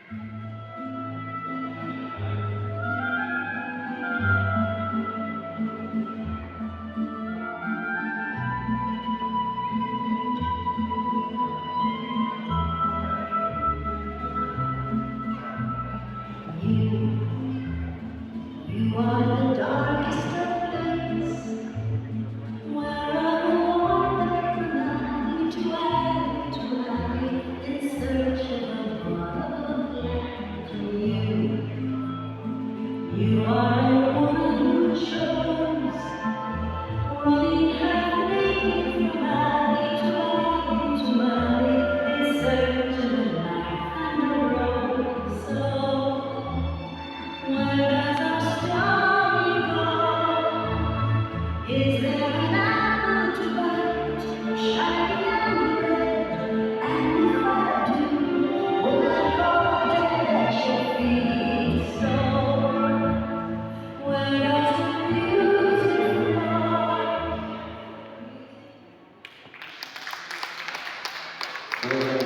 You are the darkest of places, where I wander night to night in search of a wonderland. You are a woman who shows, running half naked from alley to alley in search of a life and a road. So, where does our story go? Is there an apple to bite, shining and red? And if I do, will I fall dead at your feet? So, where does the music flow?